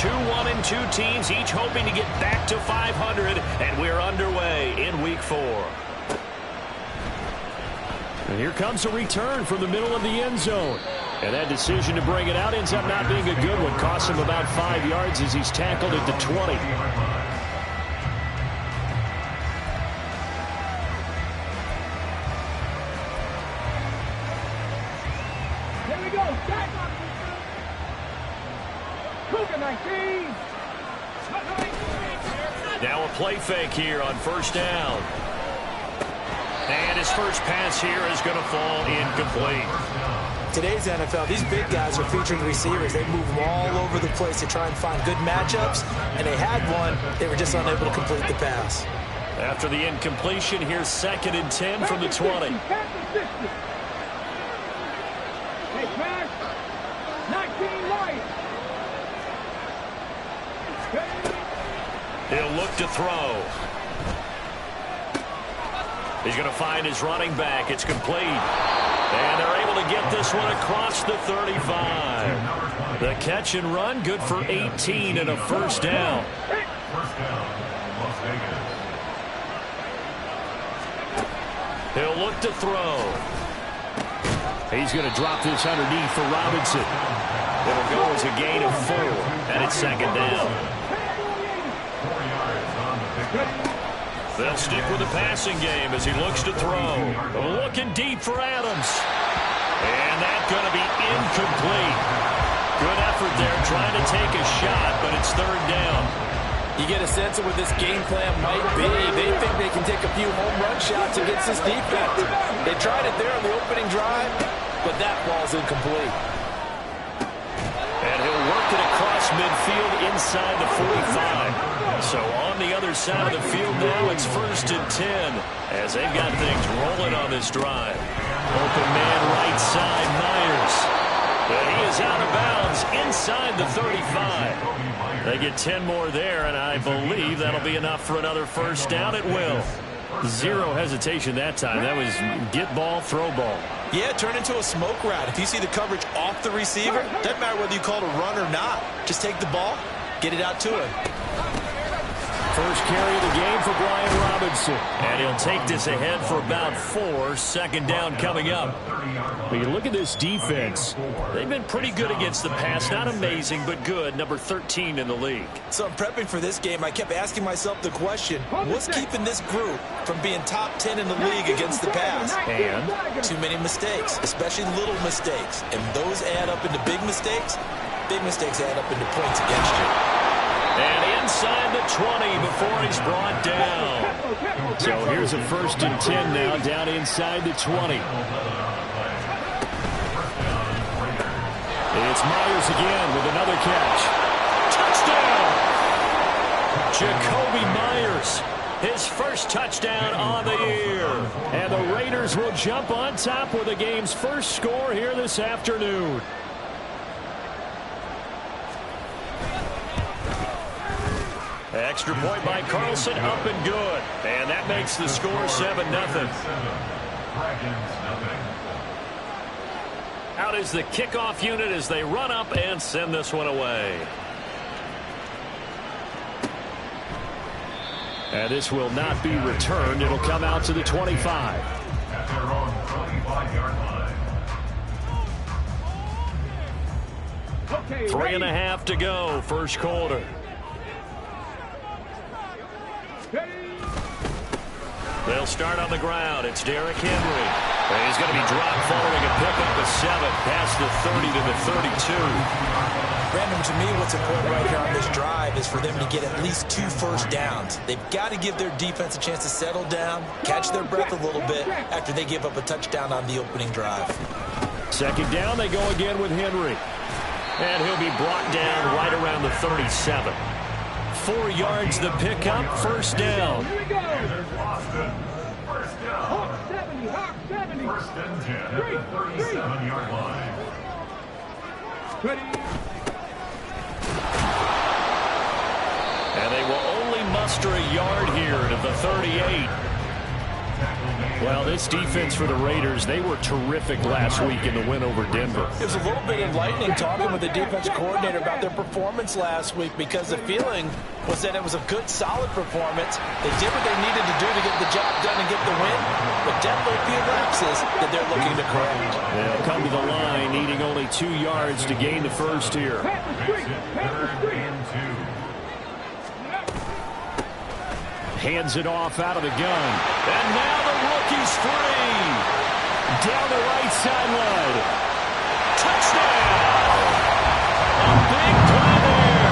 2-1-2 teams, each hoping to get back to 500, and we're underway in Week 4. And here comes a return from the middle of the end zone. And that decision to bring it out ends up not being a good one. Costs him about 5 yards as he's tackled at the 20. Here we go. Cougar 19. Now a play fake here on first down. And his first pass here is going to fall incomplete. Today's NFL, these big guys are featuring receivers. They move them all over the place to try and find good matchups, and they had one. They were just unable to complete the pass. After the incompletion, here's 2nd and 10 from the 20. Hey, pass. 19 right. He'll look to throw. He's going to find his running back. It's complete. And they're able to get this one across the 35. The catch and run, good for 18 and a first down. He'll look to throw. He's going to drop this underneath for Robinson. It'll go as a gain of 4, and it's 2nd down. They'll stick with the passing game as he looks to throw. Looking deep for Adams. And that's going to be incomplete. Good effort there trying to take a shot, but it's 3rd down. You get a sense of what this game plan might be. They think they can take a few home run shots against this defense. They tried it there on the opening drive, but that ball's incomplete. And he'll work it across midfield inside the 45. So on the other side of the field now, it's 1st and 10 as they've got things rolling on this drive. Open man right side, Myers. But he is out of bounds inside the 35. They get 10 more there, and I believe that'll be enough for another first down at will. Zero hesitation that time. That was get ball, throw ball. Yeah, turn into a smoke route. If you see the coverage off the receiver, doesn't matter whether you call it a run or not. Just take the ball, get it out to him. First carry of the game for Brian Robinson. And he'll take this ahead for about 4. 2nd down coming up. But you look at this defense. They've been pretty good against the pass. Not amazing, but good. Number 13 in the league. So I'm prepping for this game. I kept asking myself the question, what's keeping this group from being top 10 in the league against the pass? And too many mistakes, especially little mistakes. And those add up into big mistakes. Big mistakes add up into points against you. And inside the 20 before he's brought down. So here's a 1st and 10 now down inside the 20. It's Myers again with another catch. Touchdown! Jakobi Myers. His first touchdown on the year. And the Raiders will jump on top with the game's first score here this afternoon. Extra point by Carlson, up and good. And that makes the score 7-0. Out is the kickoff unit as they run up and send this one away. And this will not be returned. It'll come out to the 25. At their own 25-yard line. Okay, 3.5 to go, first quarter. They'll start on the ground. It's Derrick Henry. And he's going to be dropped following a pickup of 7 past the 30 to the 32. Brandon, to me, what's important right here on this drive is for them to get at least 2 first downs. They've got to give their defense a chance to settle down, catch their breath a little bit after they give up a touchdown on the opening drive. 2nd down, they go again with Henry. And he'll be brought down right around the 37. 4 yards the pickup, first down. Here we go. First down. Hawk 70, Hawk 70. 1st and 10 at the 37-yard line. Ready. And they will only muster a yard here to the 38. Tackle made Well, this defense for the Raiders, they were terrific last week in the win over Denver. It was a little bit enlightening talking with the defensive coordinator about their performance last week, because the feeling was that it was a good, solid performance. They did what they needed to do to get the job done and get the win, but definitely a few lapses that they're looking to correct. They'll come to the line, needing only 2 yards to gain the first here. Hands it off out of the gun. And now the rookie's free. Down the right sideline. Touchdown! A big play there.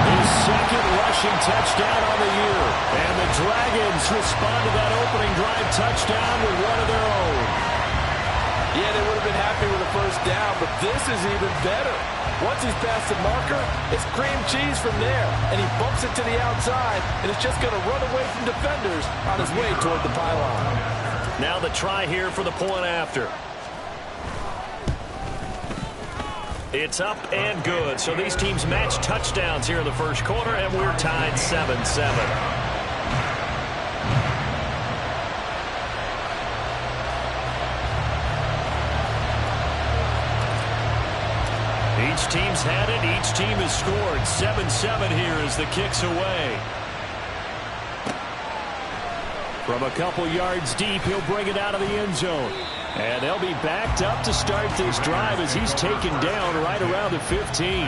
His second rushing touchdown on the year. And the Dragons respond to that opening drive touchdown with one of their own. Yeah, they would have been happy with a first down, but this is even better. Once he's past the marker, it's cream cheese from there, and he bumps it to the outside, and it's just going to run away from defenders on his way toward the pylon. Now the try here for the point after. It's up and good. So these teams match touchdowns here in the first quarter, and we're tied 7-7. Each team's had it. Each team has scored. 7-7 here as the kick's away. From a couple yards deep, he'll bring it out of the end zone. And they'll be backed up to start this drive as he's taken down right around the 15.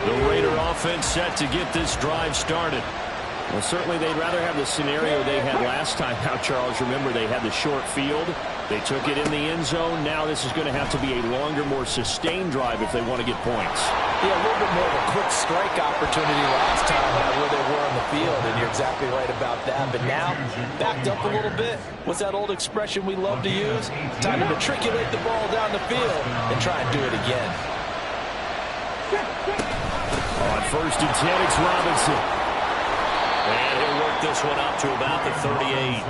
The Raider offense set to get this drive started. Well, certainly they'd rather have the scenario they had last time. Now, Charles, remember they had the short field. They took it in the end zone. Now this is going to have to be a longer, more sustained drive if they want to get points. Yeah, a little bit more of a quick strike opportunity last time where they were on the field, and you're exactly right about that. But now, backed up a little bit. What's that old expression we love to use? Time to matriculate the ball down the field and try and do it again. On 1st and 10, it's Robinson. And he'll work this one out to about the 38.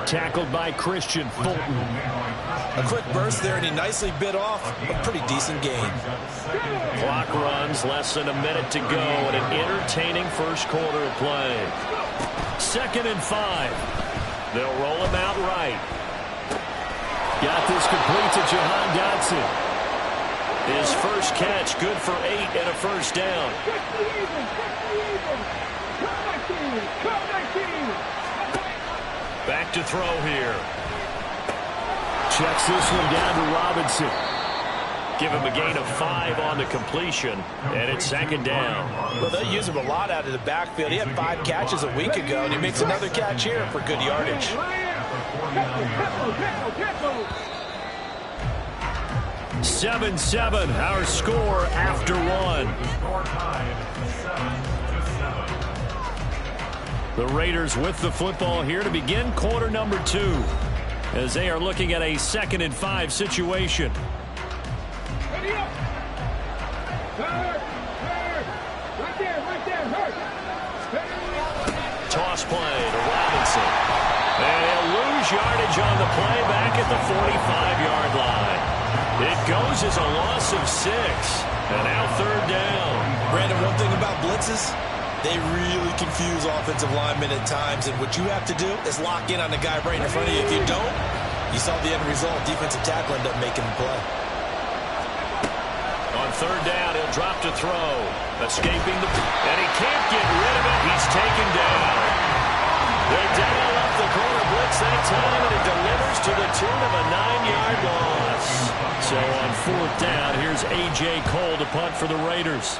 Tackled by Christian Fulton. A quick burst there, and he nicely bit off a pretty decent gain. Clock runs, less than a minute to go, and an entertaining first quarter of play. 2nd and 5. They'll roll him out right. Got this complete to Jahan Dotson. His first catch, good for 8 and a first down. Back to throw here. Checks this one down to Robinson. Give him a gain of 5 on the completion, and it's 2nd down. Well, they use him a lot out of the backfield. He had 5 catches a week ago, and he makes another catch here for good yardage. 7-7, our score after 1. The Raiders with the football here to begin quarter number 2, as they are looking at a 2nd and 5 situation. Toss play to Robinson. And he'll lose yardage on the play back at the 45-yard line. It goes as a loss of 6. And now 3rd down. Brandon, one thing about blitzes, they really confuse offensive linemen at times, and what you have to do is lock in on the guy right in front of you. If you don't, you saw the end result. Defensive tackle ended up making the play. On 3rd down, he'll drop to throw. Escaping the... And he can't get rid of it. He's taken down. They dial up the corner blitz that time, and it delivers to the tune of a 9-yard loss. So on 4th down, here's A.J. Cole to punt for the Raiders.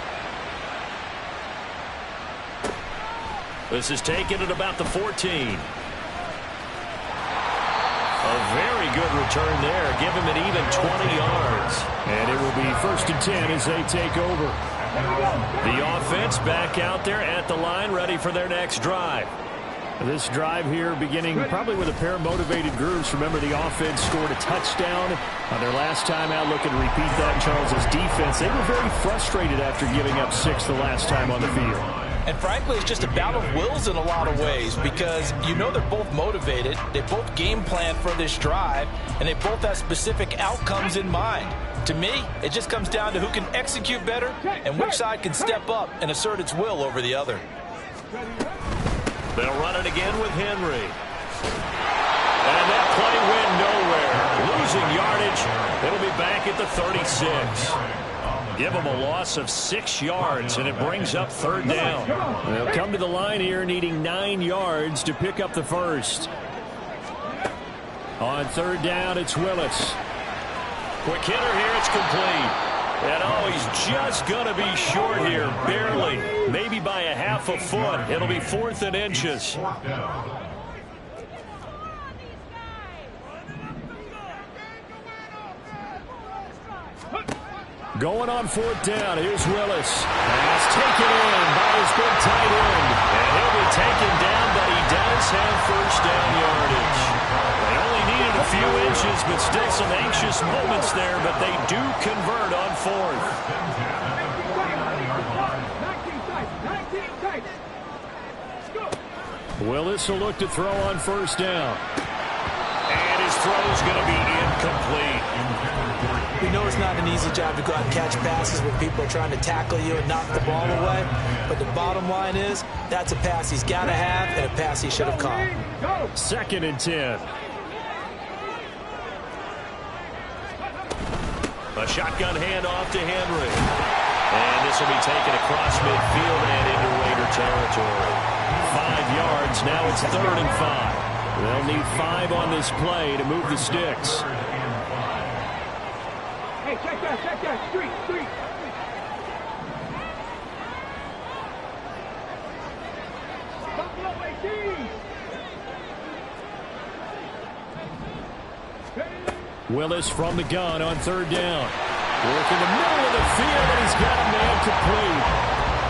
This is taken at about the 14. A very good return there. Give him an even 20 yards. And it will be 1st and 10 as they take over. The offense back out there at the line, ready for their next drive. This drive here beginning probably with a pair of motivated groups. Remember, the offense scored a touchdown on their last time out. Looking to repeat that. Charles's defense, they were very frustrated after giving up 6 the last time on the field. And frankly, it's just a battle of wills in a lot of ways, because you know they're both motivated, they both game plan for this drive, and they both have specific outcomes in mind. To me, it just comes down to who can execute better and which side can step up and assert its will over the other. They'll run it again with Henry. And that play went nowhere. Losing yardage. It'll be back at the 36. Give them a loss of 6 yards, and it brings up third down. They'll come to the line here needing 9 yards to pick up the first. On third down, it's Willis. Quick hitter here, it's complete. And oh, he's just going to be short here, barely. Maybe by a half a foot. It'll be 4th and inches. Going on fourth down, here's Willis. Pass taken in by his big tight end. And he'll be taken down, but he does have first down yardage. They only needed a few inches, but still some anxious moments there, but they do convert on fourth. 19 Willis will look to throw on first down. And his throw's going to be incomplete. We know it's not an easy job to go out and catch passes when people are trying to tackle you and knock the ball away. But the bottom line is, that's a pass he's got to have and a pass he should have caught. 2nd and 10. A shotgun handoff to Henry. And this will be taken across midfield and into Raider territory. 5 yards, now it's 3rd and 5. They'll need 5 on this play to move the sticks. Hey, check that, street. Buffalo 18. Willis from the gun on third down. Work in the middle of the field, and he's got a man complete.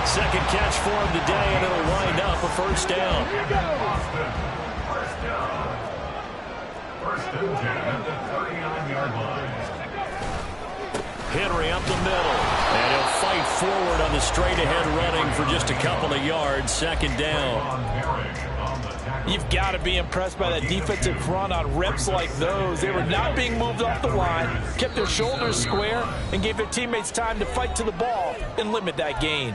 Second catch for him today, and it'll wind up a first down. First and 10 at the 39-yard line. Henry up the middle, and he'll fight forward on the straight-ahead running for just a couple of yards. Second down. You've got to be impressed by that defensive front on reps like those. They were not being moved off the line, kept their shoulders square, and gave their teammates time to fight to the ball and limit that gain.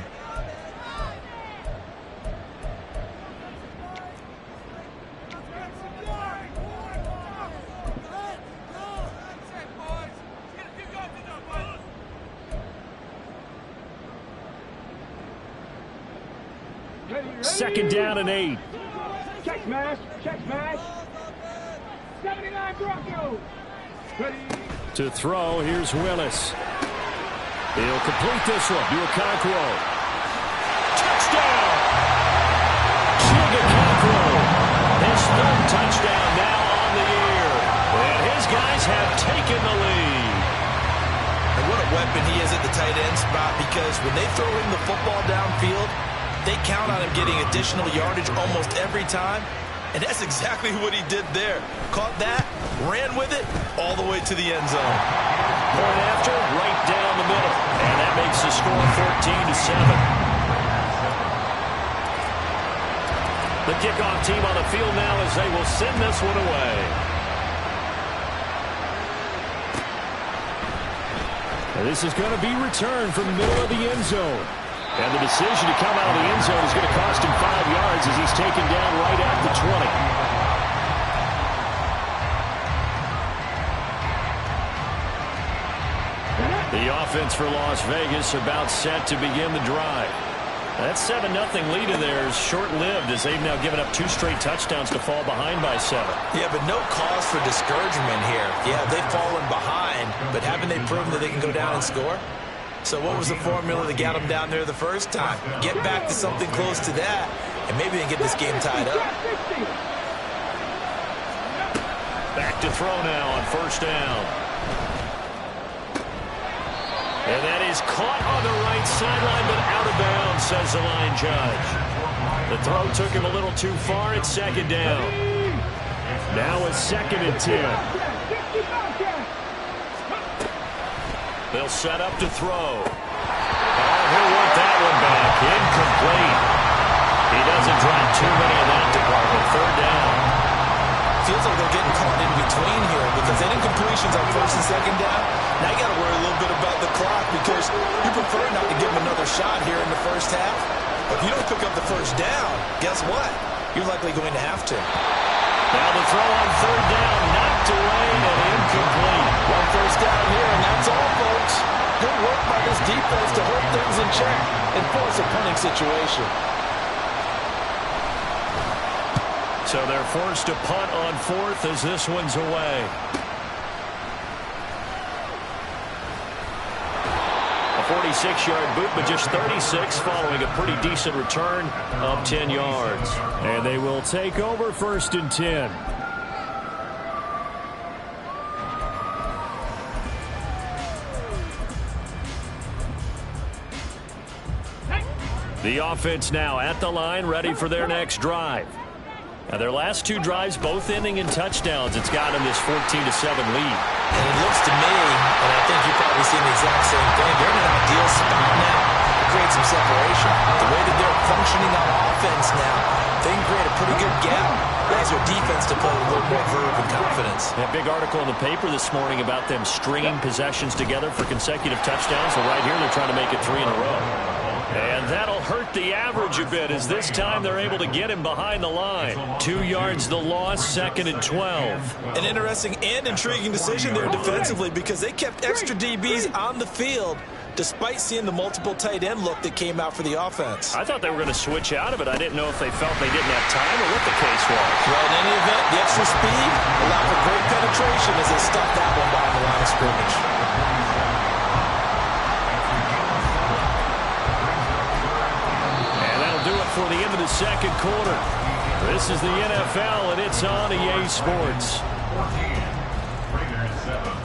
Second down and 8. Check smash. 79 Broncos. Ready. To throw, here's Willis. He'll complete this one to Okonkwo. Touchdown! Okonkwo. His 3rd touchdown now on the year. And his guys have taken the lead. And what a weapon he is at the tight end spot, because when they throw him the football downfield, they count on him getting additional yardage almost every time. And that's exactly what he did there. Caught that, ran with it, all the way to the end zone. Point after, right down the middle. And that makes the score 14-7. The kickoff team on the field now as they will send this one away. And this is going to be returned from the middle of the end zone. And the decision to come out of the end zone is going to cost him 5 yards as he's taken down right at the 20. The offense for Las Vegas about set to begin the drive. That 7-0 lead of theirs short-lived as they've now given up 2 straight touchdowns to fall behind by 7. Yeah, but no cause for discouragement here. Yeah, they've fallen behind, but haven't they proven that they can go down and score? So what was the formula that got them down there the first time? Get back to something close to that, and maybe they can get this game tied up. Back to throw now on first down. And that is caught on the right sideline, but out of bounds, says the line judge. The throw took him a little too far. It's second down. Now it's 2nd and 10. They'll set up to throw. Oh, he'll want that one back. Incomplete. He doesn't drop too many in that department. Third down. Feels like they're getting caught in between here, because any completions on first and second down, Now you got to worry a little bit about the clock because you prefer not to give them another shot here in the first half. But if you don't pick up the first down, guess what? You're likely going to have to. Now the throw on third down, knocked away and incomplete. One first down here, and that's all, folks. Good work by this defense to hold things in check and force a punting situation. So they're forced to punt on fourth as this one's away. A 46-yard boot, but just 36 following a pretty decent return of 10 yards. And they will take over 1st and 10. The offense now at the line, ready for their next drive. Now their last 2 drives both ending in touchdowns. It's got them this 14-7 lead. And it looks to me, and I think you've probably seen the exact same thing, they're in an ideal spot now to create some separation. The way that they're functioning on offense now, they can create a pretty good gap. Allows their defense to play with a little more verve and confidence. That big article in the paper this morning about them stringing possessions together for consecutive touchdowns. So right here they're trying to make it 3 in a row. And that'll hurt the average a bit as this time they're able to get him behind the line. 2 yards the loss, 2nd and 12. An interesting and intriguing decision there defensively because they kept extra DBs on the field despite seeing the multiple tight end look that came out for the offense. I thought they were going to switch out of it. I didn't know if they felt they didn't have time or what the case was. Well, in any event, the extra speed allowed for great penetration as they stuffed that one behind the line of scrimmage. For the end of the 2nd quarter. This is the NFL, and it's on EA Sports. Raiders 7.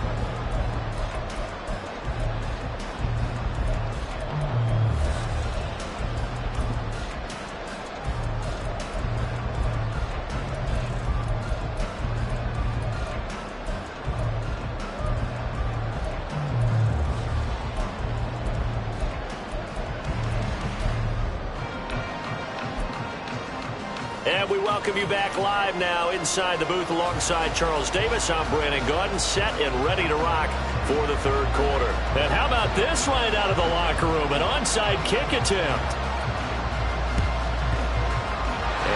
And we welcome you back live now inside the booth alongside Charles Davis. I'm Brandon Gaudin, set and ready to rock for the 3rd quarter. And how about this right out of the locker room? An onside kick attempt.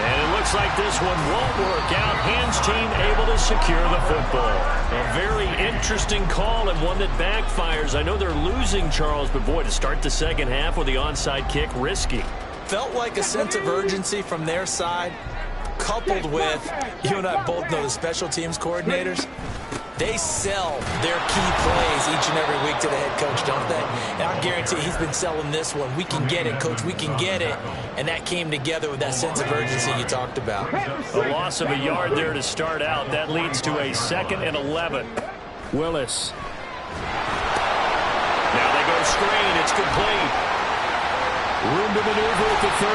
And it looks like this one won't work out. Hands team able to secure the football. A very interesting call and one that backfires. I know they're losing, Charles, but boy, to start the 2nd half with the onside kick, risky. Felt like a sense of urgency from their side, coupled with, you and I both know the special teams coordinators, they sell their key plays each and every week to the head coach, don't they? And I guarantee he's been selling this one. We can get it, coach, we can get it. And that came together with that sense of urgency you talked about. A loss of a yard there to start out. That leads to a 2nd and 11. Willis. Now they go screen. It's complete. Room to maneuver at the 35.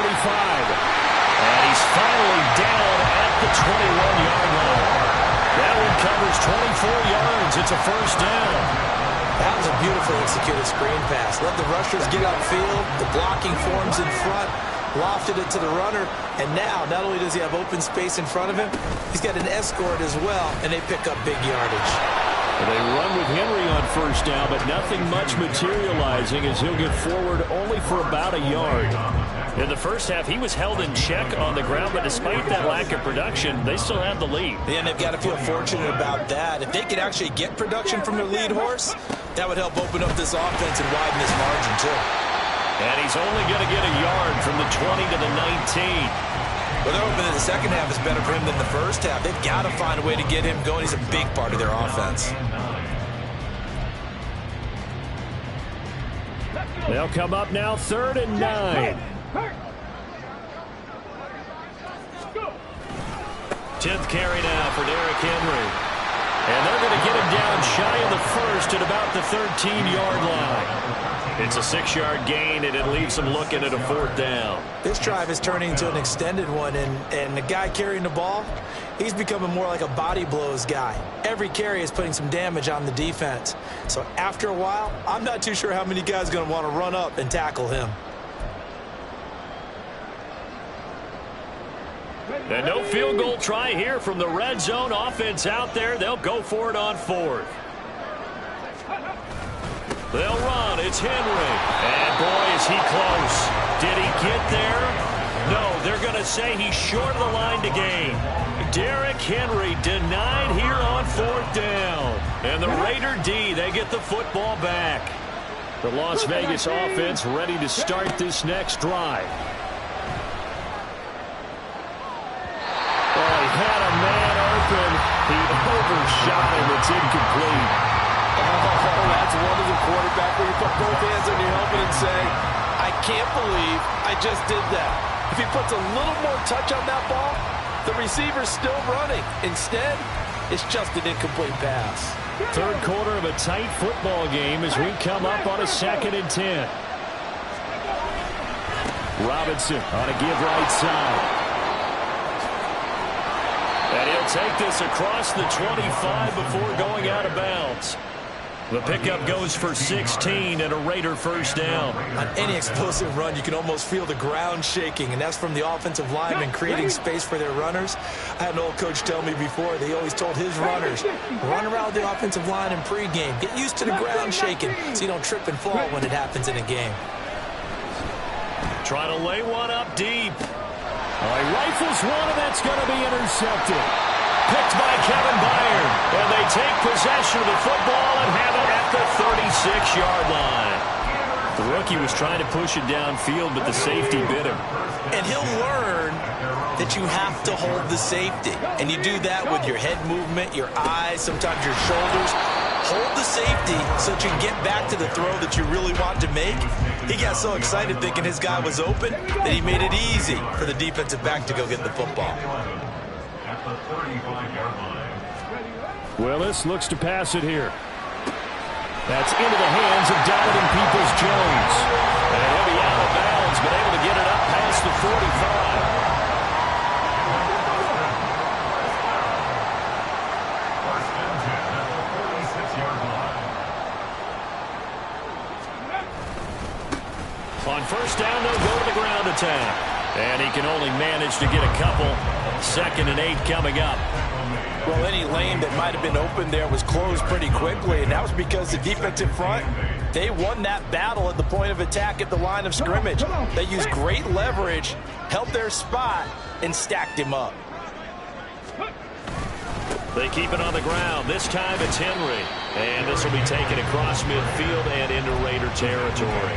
And he's finally down at the 21-yard line. That one covers 24 yards. It's a 1st down. That was a beautifully executed screen pass. Let the rushers get upfield. The blocking forms in front. Lofted it to the runner. And now, not only does he have open space in front of him, he's got an escort as well. And they pick up big yardage. They run with Henry on 1st down, but nothing much materializing as he'll get forward only for about a yard. In the 1st half, he was held in check on the ground, but despite that lack of production, they still have the lead. And they've got to feel fortunate about that. If they could actually get production from their lead horse, that would help open up this offense and widen this margin, too. And he's only going to get a yard from the 20 to the 19. Well, they're hoping that the 2nd half is better for him than the 1st half. They've got to find a way to get him going. He's a big part of their offense. They'll come up now 3rd and 9. 10th carry now for Derrick Henry. And they're going to get him down shy of the 1st at about the 13-yard line. It's a 6-yard gain, and it leaves them looking at a 4th down. This drive is turning into an extended one, and the guy carrying the ball, he's becoming more like a body blows guy. Every carry is putting some damage on the defense. So after a while, I'm not too sure how many guys are going to want to run up and tackle him. And no field goal try here from the red zone. Offense out there. They'll go for it on 4th. They'll run. It's Henry. And, boy, is he close. Did he get there? No, they're going to say he's short of the line to gain. Derrick Henry denied here on 4th down. And the Raider D, they get the football back. The Las Vegas offense ready to start this next drive. Oh, he had a man open. He overshot him. It's incomplete. Oh, that's one of the quarterback where you put both hands on your helmet and say, I can't believe I just did that. If he puts a little more touch on that ball, the receiver's still running. Instead, it's just an incomplete pass. Third quarter of a tight football game as we come up on a 2nd and 10. Robinson on a give right side. And he'll take this across the 25 before going out of bounds. The pickup goes for 16 and a Raider first down. On any explosive run, you can almost feel the ground shaking, and that's from the offensive linemen creating space for their runners. I had an old coach tell me before, they always told his runners, run around the offensive line in pregame. Get used to the ground shaking so you don't trip and fall when it happens in a game. Trying to lay one up deep. Oh, he rifles one, and that's going to be intercepted. Picked by Kevin Byard. And they take possession of the football and have it at the 36-yard line. The rookie was trying to push it downfield, but the safety bit him. And he'll learn that you have to hold the safety. And you do that with your head movement, your eyes, sometimes your shoulders. Hold the safety so that you can get back to the throw that you really want to make. He got so excited thinking his guy was open that he made it easy for the defensive back to go get the football. At the 35-yard line. Willis looks to pass it here. That's into the hands of Donovan Peoples-Jones. And he'll be out of bounds, but able to get it up past the 45. First and 10 at the 46-yard line. On first down, they'll go to the ground attack. And he can only manage to get a couple. 2nd and 8 coming up. Well, any lane that might have been open there was closed pretty quickly, and that was because the defensive front, they won that battle at the point of attack at the line of scrimmage. They used great leverage, held their spot, and stacked him up. They keep it on the ground. This time it's Henry. And this will be taken across midfield and into Raider territory.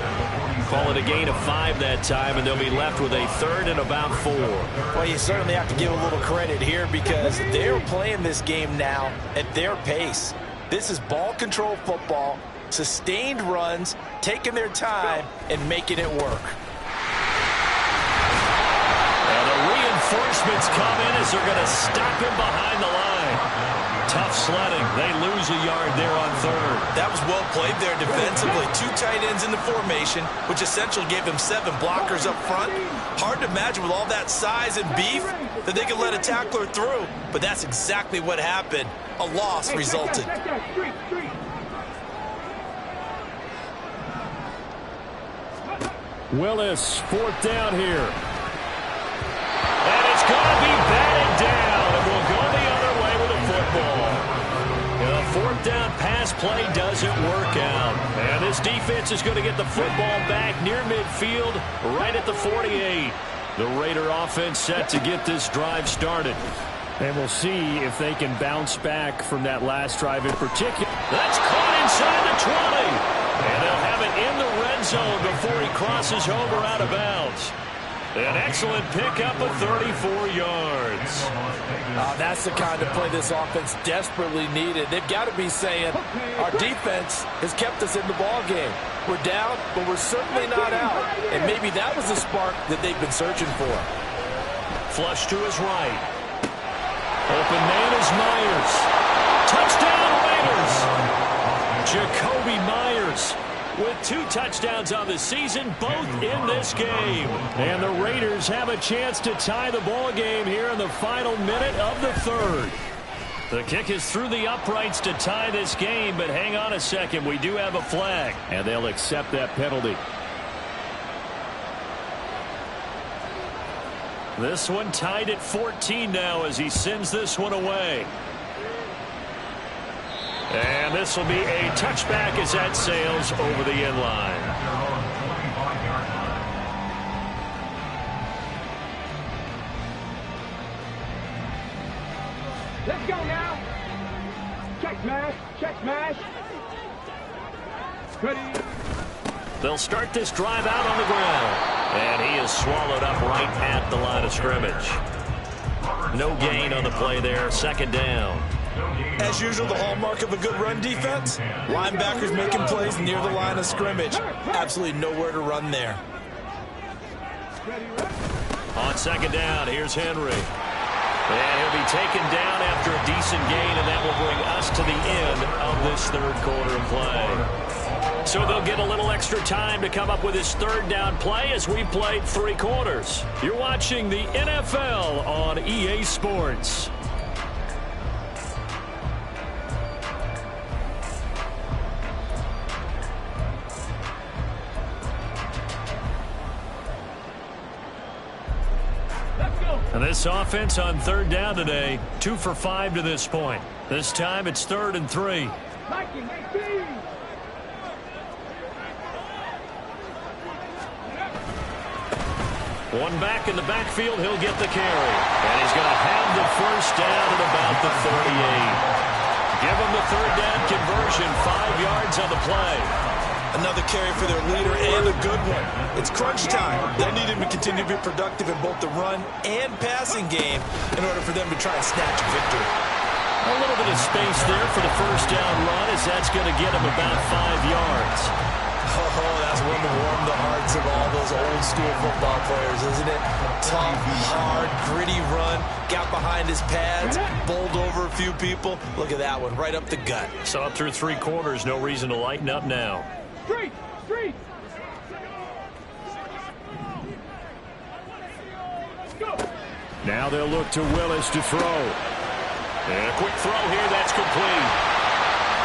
Call it a gain of 5 that time, and they'll be left with a 3rd and about 4. Well, you certainly have to give a little credit here because they're playing this game now at their pace. This is ball control football, sustained runs, taking their time, and making it work. And the reinforcements come in as they're going to stop him behind the line. Tough sledding. They lose a yard there on 3rd. That was well played there defensively. 2 tight ends in the formation, which essentially gave them 7 blockers up front. Hard to imagine with all that size and beef that they could let a tackler through, but that's exactly what happened. A loss resulted. Willis, 4th down here. And it's going to be batted down, and we'll go the other way with a football. The 4th down pass play doesn't work out. And this defense is going to get the football back near midfield, right at the 48. The Raider offense set to get this drive started. And we'll see if they can bounce back from that last drive in particular. That's caught inside the 20. And they'll have it in the red zone before he crosses over out of bounds. An excellent pickup of 34 yards. That's the kind of play this offense desperately needed. They've got to be saying, our defense has kept us in the ball game. We're down, but we're certainly not out. And maybe that was the spark that they've been searching for. Flush to his right. Open man is Myers. Touchdown Raiders. Jakobi Myers with 2 touchdowns on the season, both in this game. And the Raiders have a chance to tie the ball game here in the final minute of the 3rd. The kick is through the uprights to tie this game, but hang on a second. We do have a flag, and they'll accept that penalty. This one tied at 14 now as he sends this one away. And this will be a touchback as that sails over the end line. Let's go now. Check smash. Check smash. Ready. They'll start this drive out on the ground. And he is swallowed up right at the line of scrimmage. No gain on the play there. Second down. As usual, the hallmark of a good run defense, linebackers making plays near the line of scrimmage. Absolutely nowhere to run there. On second down, here's Henry. And he'll be taken down after a decent gain, and that will bring us to the end of this third quarter of play. So they'll get a little extra time to come up with his third down play as we played 3 quarters. You're watching the NFL on EA Sports. And this offense on third down today, 2 for 5 to this point. This time it's 3rd and 3. One back in the backfield, he'll get the carry. And he's going to have the first down at about the 38. Give him the third down conversion, 5 yards on the play. Another carry for their leader and a good one. It's crunch time. They need him to continue to be productive in both the run and passing game in order for them to try and snatch a victory. A little bit of space there for the first down run as that's going to get him about 5 yards. Oh, that's one to warm the hearts of all those old school football players, isn't it? Tough, hard, gritty run, got behind his pads, bowled over a few people. Look at that one, right up the gut. So up through 3 quarters, no reason to lighten up now. Street! Street! Go! Now they'll look to Willis to throw. And a quick throw here, that's complete.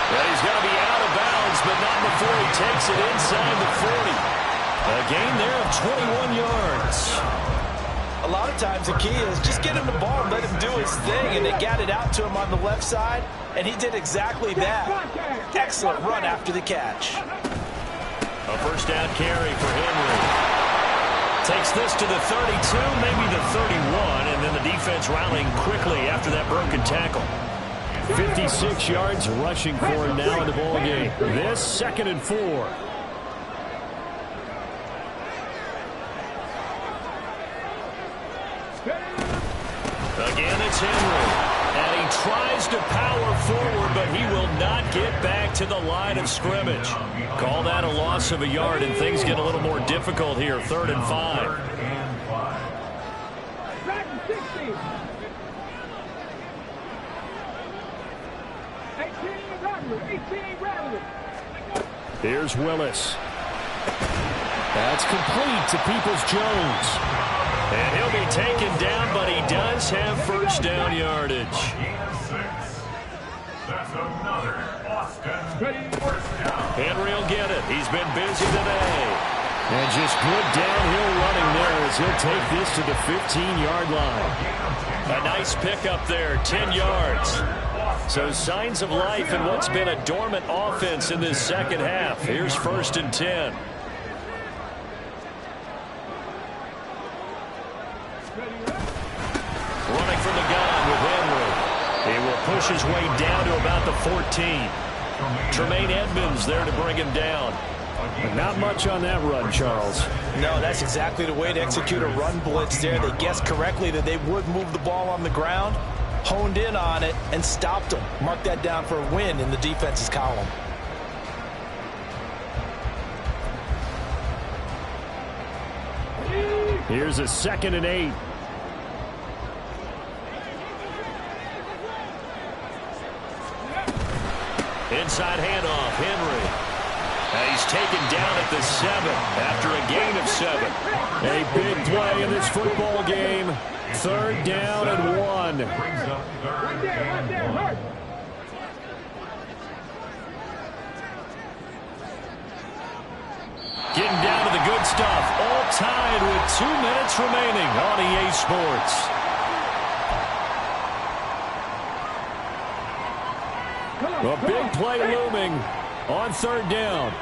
And he's going to be out of bounds, but not before he takes it inside the 40. A gain there of 21 yards. A lot of times the key is just get him the ball and let him do his thing, and they got it out to him on the left side, and he did exactly that. Excellent run after the catch. A first down carry for Henry. Takes this to the 32, maybe the 31, and then the defense rallying quickly after that broken tackle. 56 yards rushing for him now in the ball game. This 2nd and 4. Again, it's Henry. And he tries to power forward, but he will not get back to the line of scrimmage. Call that a loss of a yard, and things get a little more difficult here. 3rd and 5. Here's Willis. That's complete to Peoples-Jones. And he'll be taken down, but he does have first down yardage. That's another Austin first down. Henry will get it. He's been busy today. And just good downhill running there as he'll take this to the 15-yard line. A nice pickup there, 10 yards. So signs of life in what's been a dormant offense in this second half. Here's 1st and 10. Running from the gun with Henry. He will push his way down to about the 14. Tremaine Edmonds there to bring him down. Not much on that run, Charles. No, that's exactly the way to execute a run blitz there. They guessed correctly that they would move the ball on the ground, honed in on it, and stopped them. Mark that down for a win in the defense's column. Here's a 2nd and 8. Inside handoff, Henry. And he's taken down at the 7 after a gain of 7. A big play in this football game. 3rd down and 1. Right there, hurt. Getting down to the good stuff. All tied with 2 minutes remaining on EA Sports. A big play looming on third down.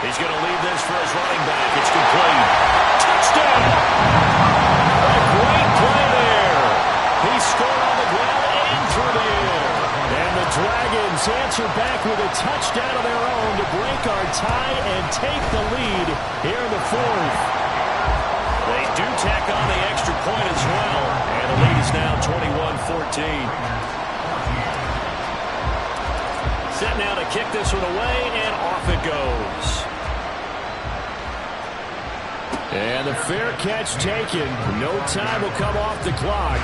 He's going to leave this for his running back. It's complete. Touchdown! A great play there. He scored on the ground and through the air. And the Dragons answer back with a touchdown of their own to break our tie and take the lead here in the fourth. They do tack on the extra point as well. And the lead is now 21-14. Set now to kick this one away, and off it goes. And the fair catch taken. No time will come off the clock.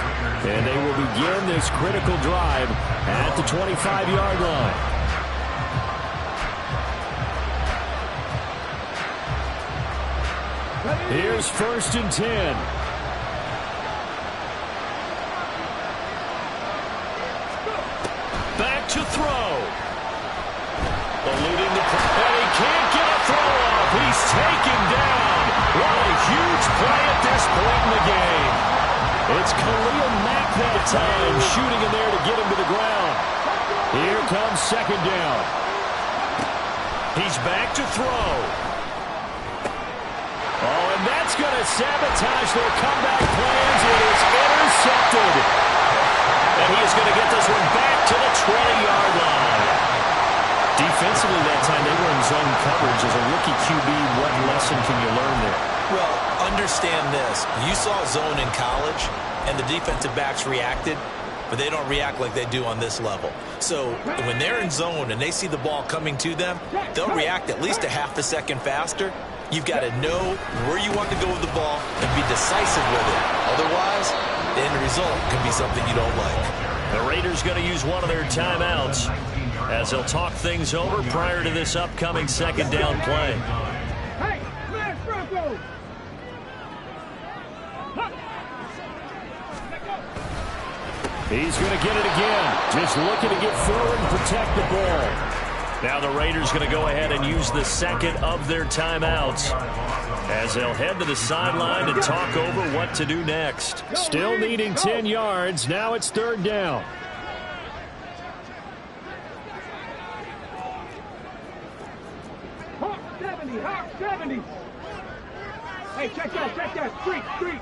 And they will begin this critical drive at the 25-yard line. Here's 1st and 10. Back to throw. Eluding the pressure. And he can't get a throw off. He's taken down. What a huge play at this point in the game. It's Khalil Mack that time, shooting in there to get him to the ground. Here comes 2nd down. He's back to throw. Oh, and that's going to sabotage their comeback plans. It is intercepted. And he is going to get this one back to the 20-yard line. Defensively that time, they were in zone coverage. As a rookie QB, what lesson can you learn there? Well, understand this. You saw zone in college, and the defensive backs reacted, but they don't react like they do on this level. So when they're in zone and they see the ball coming to them, they'll react at least a half a second faster. You've got to know where you want to go with the ball and be decisive with it. Otherwise, the end result could be something you don't like. The Raiders going to use one of their timeouts as they'll talk things over prior to this upcoming 2nd down play. Hey, man, Bronco! He's going to get it again. Just looking to get forward and protect the ball. Now the Raiders going to go ahead and use the 2nd of their timeouts as they'll head to the sideline and talk over what to do next. Still needing 10 yards. Now it's 3rd down. Hawk 70, Hawk 70. Hey, check that, street.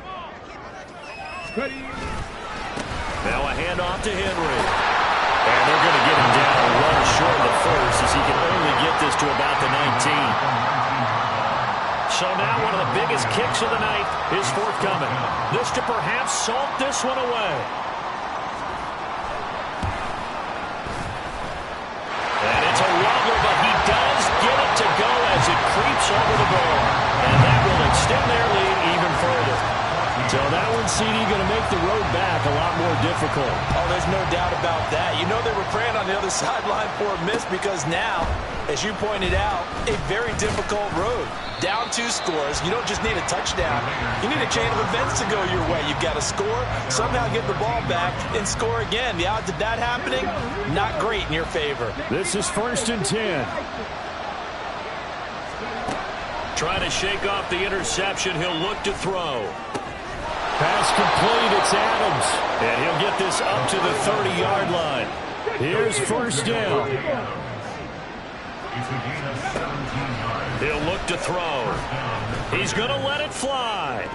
Ready? Now a handoff to Henry. And they're going to get him down and run short of the first as he can only get this to about the 19. So now one of the biggest kicks of the night is forthcoming. This to perhaps salt this one away. And it's a wobbler, but he does get it to go as it creeps over the ball. And that will extend their lead even further. So that one, CD, going to make the road back a lot more difficult. Oh, there's no doubt about that. You know they were praying on the other sideline for a miss because now, as you pointed out, a very difficult road. Down 2 scores. You don't just need a touchdown. You need a chain of events to go your way. You've got to score, somehow get the ball back, and score again. The odds of that happening, not great in your favor. This is 1st and 10. Trying to shake off the interception. He'll look to throw. Pass complete. It's Adams. And he'll get this up to the 30-yard line. Here's 1st down. He'll look to throw. He's going to let it fly.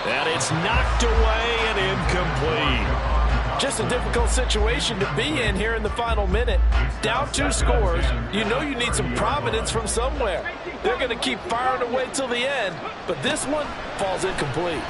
And it's knocked away and incomplete. Just a difficult situation to be in here in the final minute. Down 2 scores. You know you need some providence from somewhere. They're going to keep firing away till the end, but this one falls incomplete.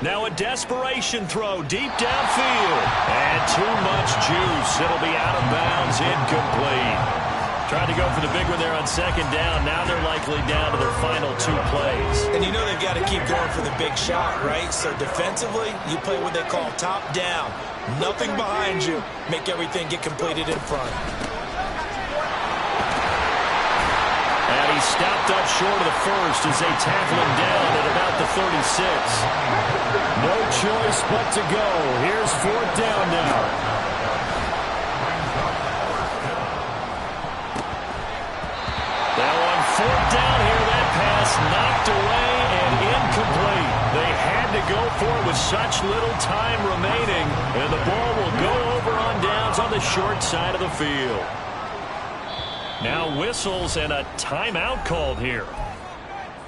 Now a desperation throw deep downfield. And too much juice. It'll be out of bounds, incomplete. Tried to go for the big one there on 2nd down. Now they're likely down to their final 2 plays. And you know they've got to keep going for the big shot, right? So defensively, you play what they call top down. Nothing behind you. Make everything get completed in front. And he stopped up short of the first as they tackle him down at about the 36. No choice but to go. Here's 4th down now. Now on 4th down here, that pass knocked away and incomplete. They had to go before with such little time remaining, and the ball will go over on downs on the short side of the field. Now whistles and a timeout called here.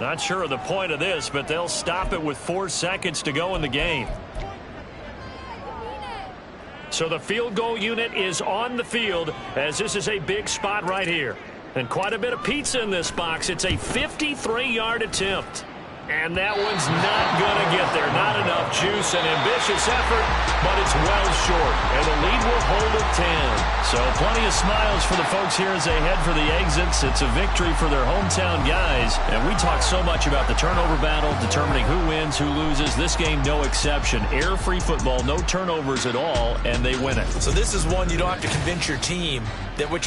Not sure of the point of this, but they'll stop it with 4 seconds to go in the game. So the field goal unit is on the field, as this is a big spot right here. And quite a bit of pizza in this box. It's a 53-yard attempt. And that one's not going to get there. Not enough juice. An ambitious effort, but it's well short. And the lead will hold at 10. So plenty of smiles for the folks here as they head for the exits. It's a victory for their hometown guys. And we talk so much about the turnover battle, determining who wins, who loses. This game, no exception. Air-free football, no turnovers at all, and they win it. So this is one you don't have to convince your team that what you're